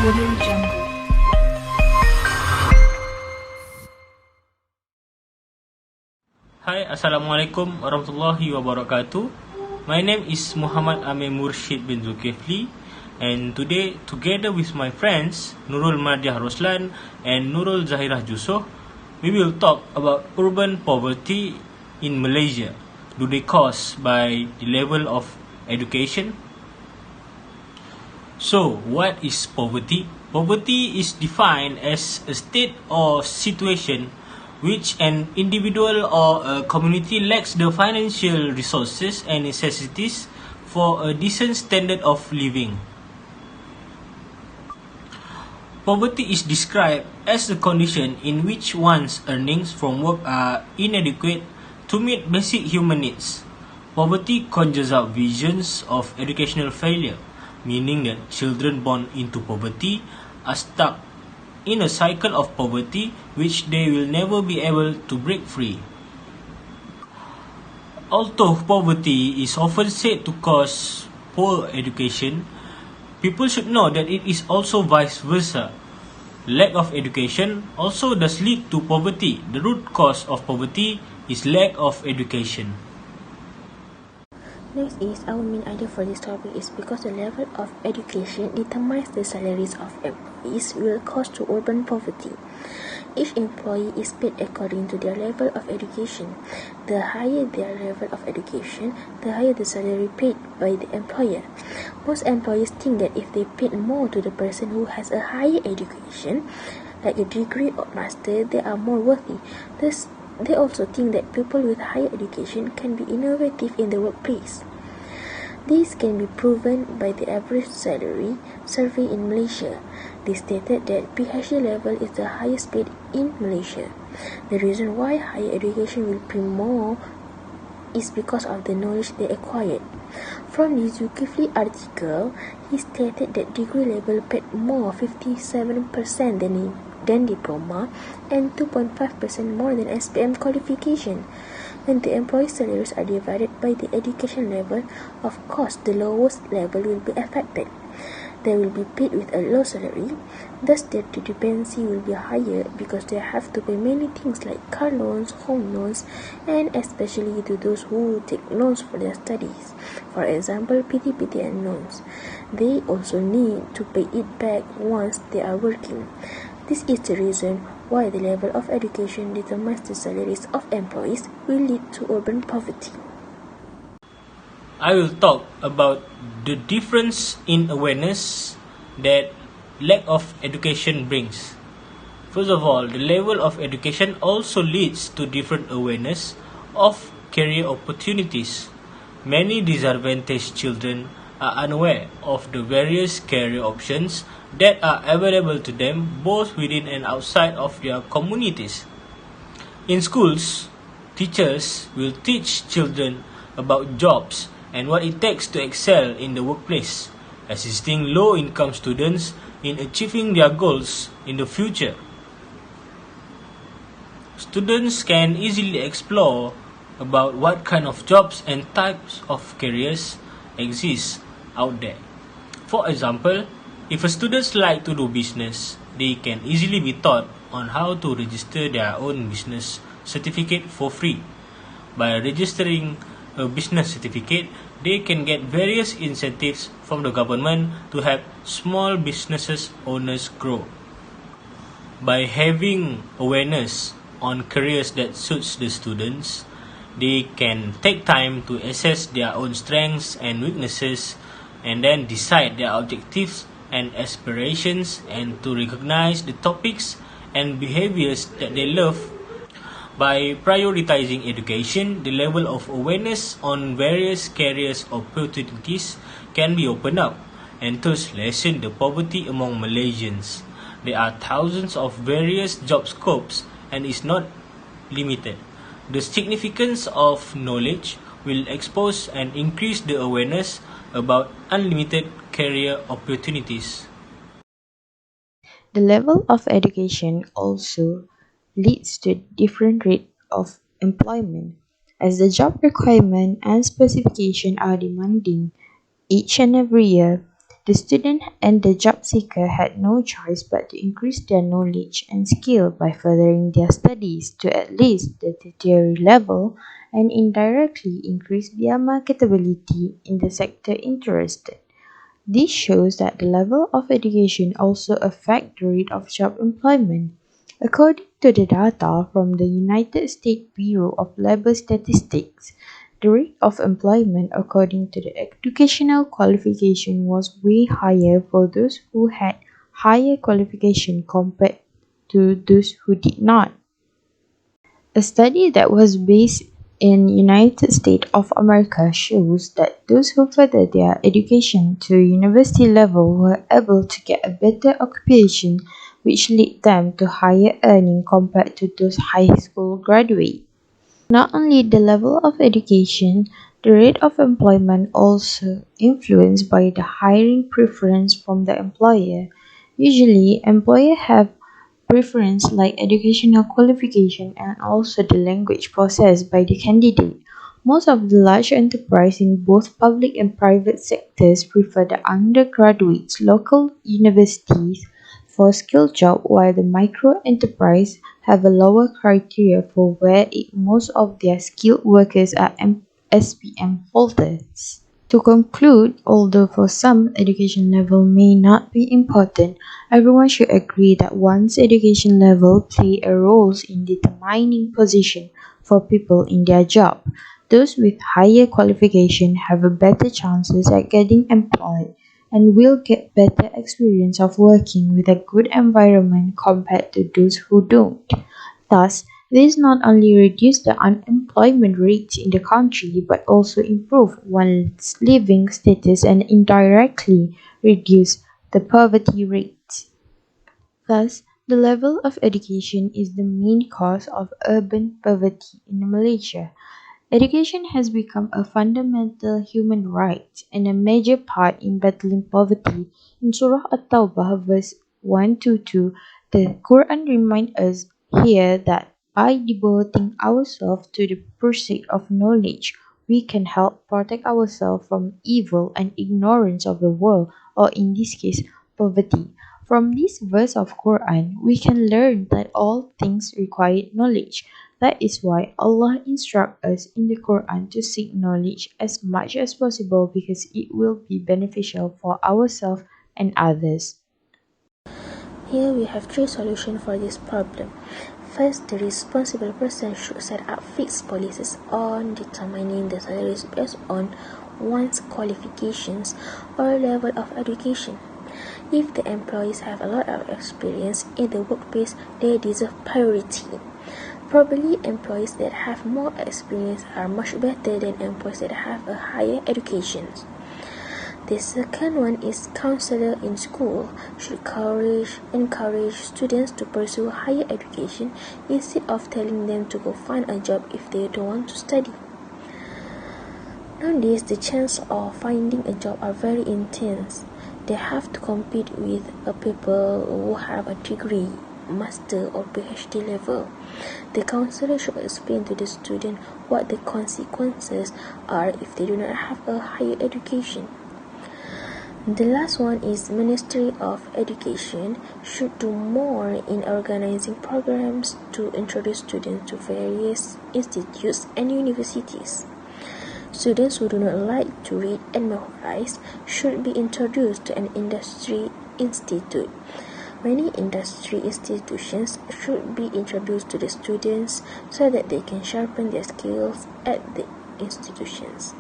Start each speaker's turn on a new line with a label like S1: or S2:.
S1: Audio Jungle.
S2: Hi, Assalamualaikum warahmatullahi wabarakatuh. My name is Mohamad Amer Murshid bin Zulkifli, and today, together with my friends Nurul Mardhiah Roslan and Nurul Zahirah Jusoh, we will talk about urban poverty in Malaysia. Do they caused by the level of education? So, what is poverty? Poverty is defined as a state or situation which an individual or a community lacks the financial resources and necessities for a decent standard of living. Poverty is described as a condition in which one's earnings from work are inadequate to meet basic human needs. Poverty conjures up visions of educational failure, meaning that children born into poverty are stuck in a cycle of poverty which they will never be able to break free. Although poverty is often said to cause poor education, people should know that it is also vice versa. Lack of education also does lead to poverty. The root cause of poverty is lack of education.
S3: Next is, our main idea for this topic is because the level of education determines the salaries of employees will cause to urban poverty. Each employee is paid according to their level of education. The higher their level of education, the higher the salary paid by the employer. Most employees think that if they paid more to the person who has a higher education, like a degree or master, they are more worthy. Thus, they also think that people with higher education can be innovative in the workplace. This can be proven by the average salary survey in Malaysia. They stated that PhD level is the highest paid in Malaysia. The reason why higher education will pay more is because of the knowledge they acquired. From the Zulkifli article, he stated that degree level paid more 57% than diploma and 2.5% more than SPM qualification. When the employee salaries are divided by the education level, of course the lowest level will be affected. They will be paid with a low salary, thus their dependency will be higher because they have to pay many things like car loans, home loans, and especially to those who take loans for their studies. For example, PTPTN loans. They also need to pay it back once they are working. This is the reason why the level of education determines the salaries of employees will lead to urban poverty.
S2: I will talk about the difference in awareness that lack of education brings. First of all, the level of education also leads to different awareness of career opportunities. Many disadvantaged children are unaware of the various career options that are available to them both within and outside of their communities. In schools, teachers will teach children about jobs and what it takes to excel in the workplace, assisting low-income students in achieving their goals in the future. Students can easily explore about what kind of jobs and types of careers exist out there. For example, if a student like to do business, they can easily be taught on how to register their own business certificate for free. By registering a business certificate, they can get various incentives from the government to help small businesses owners grow. By having awareness on careers that suits the students, they can take time to assess their own strengths and weaknesses and then decide their objectives and aspirations and to recognize the topics and behaviors that they love. By prioritizing education, the level of awareness on various careers opportunities can be opened up and thus lessen the poverty among Malaysians. There are thousands of various job scopes and is not limited. The significance of knowledge will expose and increase the awareness about unlimited career opportunities.
S4: The level of education also leads to different rate of employment, as the job requirement and specification are demanding each and every year. The student and the job seeker had no choice but to increase their knowledge and skill by furthering their studies to at least the tertiary level and indirectly increase their marketability in the sector interested. This shows that the level of education also affects the rate of job employment. According to the data from the United States Bureau of Labor Statistics, the rate of employment according to the educational qualification was way higher for those who had higher qualification compared to those who did not. A study that was based in United States of America shows that those who furthered their education to university level were able to get a better occupation which led them to higher earning compared to those high school graduates. Not only the level of education, the rate of employment also influenced by the hiring preference from the employer. Usually, employers have preference like educational qualification and also the language possessed by the candidate. Most of the large enterprises in both public and private sectors prefer the undergraduates' local universities for skilled jobs, while the micro enterprise have a lower criteria for where most of their skilled workers are SPM holders. To conclude, although for some education level may not be important, everyone should agree that one's education level play a role in determining position for people in their job. Those with higher qualification have a better chances at getting employed and will get better experience of working with a good environment compared to those who don't. Thus, this not only reduce the unemployment rate in the country but also improve one's living status and indirectly reduce the poverty rate. Thus, the level of education is the main cause of urban poverty in Malaysia. Education has become a fundamental human right and a major part in battling poverty. In Surah At-Tawbah verse 122, the Quran reminds us here that by devoting ourselves to the pursuit of knowledge, we can help protect ourselves from evil and ignorance of the world, or in this case, poverty. From this verse of Quran, we can learn that all things require knowledge. That is why Allah instructs us in the Quran to seek knowledge as much as possible because it will be beneficial for ourselves and others.
S3: Here we have three solutions for this problem. First, the responsible person should set up fixed policies on determining the salaries based on one's qualifications or level of education. If the employees have a lot of experience in the workplace, they deserve priority. Probably employees that have more experience are much better than employees that have a higher education. The second one is counselor in school should encourage students to pursue higher education instead of telling them to go find a job if they don't want to study. Nowadays, the chances of finding a job are very intense. They have to compete with people who have a degree, master or PhD level. The counselor should explain to the student what the consequences are if they do not have a higher education. The last one is Ministry of Education should do more in organizing programs to introduce students to various institutes and universities. Students who do not like to read and memorize should be introduced to an industry institute. Many industry institutions should be introduced to the students so that they can sharpen their skills at the institutions.